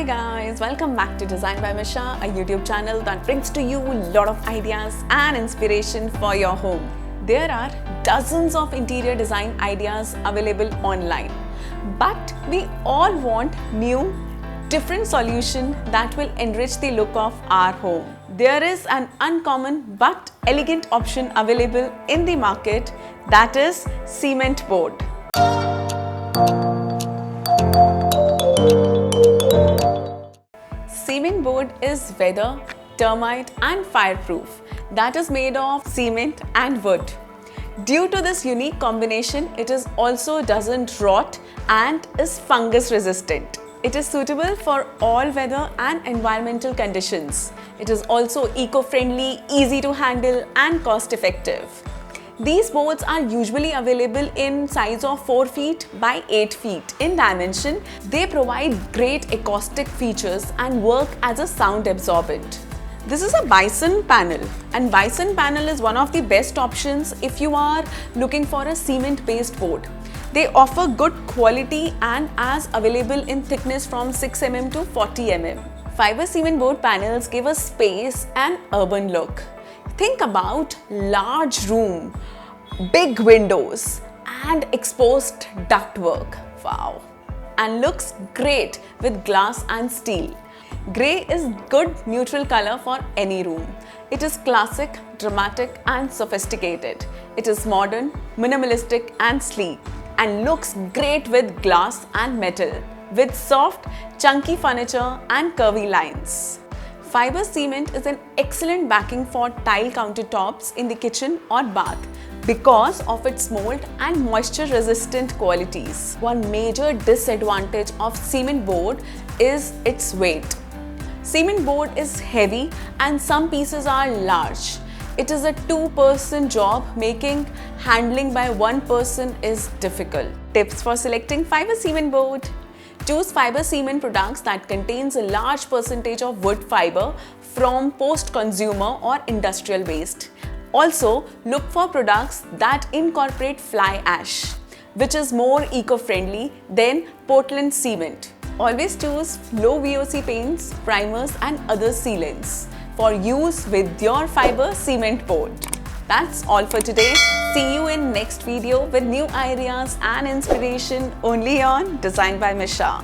guys, welcome back to Design by Misha, a YouTube channel that brings to you a lot of ideas and inspiration for your home. There are dozens of interior design ideas available online, but we all want new, different solution that will enrich the look of our home. There is an uncommon but elegant option available in the market, that is cement board. Cement board is weather, termite and fireproof, that is made of cement and wood. Due to this unique combination, it is also doesn't rot and is fungus resistant. It is suitable for all weather and environmental conditions. It is also eco-friendly, easy to handle and cost-effective. These boards are usually available in size of 4 feet by 8 feet in dimension. They provide great acoustic features and work as a sound absorbent. This is a bison panel, and bison panel is one of the best options if you are looking for a cement-based board. They offer good quality and as available in thickness from 6 mm to 40 mm. Fiber cement board panels give a space and urban look. Think about large room, big windows and exposed ductwork. Wow! And looks great with glass and steel. Grey is good neutral color for any room. It is classic, dramatic and sophisticated. It is modern, minimalistic and sleek and looks great with glass and metal, with soft, chunky furniture and curvy lines. Fiber cement is an excellent backing for tile countertops in the kitchen or bath because of its mold and moisture resistant qualities. One major disadvantage of cement board is its weight. Cement board is heavy and some pieces are large. It is a two-person job, making handling by one person is difficult. Tips for selecting fiber cement board. Choose fiber cement products that contains a large percentage of wood fiber from post-consumer or industrial waste. Also, look for products that incorporate fly ash, which is more eco-friendly than Portland cement. Always choose low VOC paints, primers and other sealants for use with your fiber cement board. That's all for today. See you in next video with new ideas and inspiration only on Design by Misha.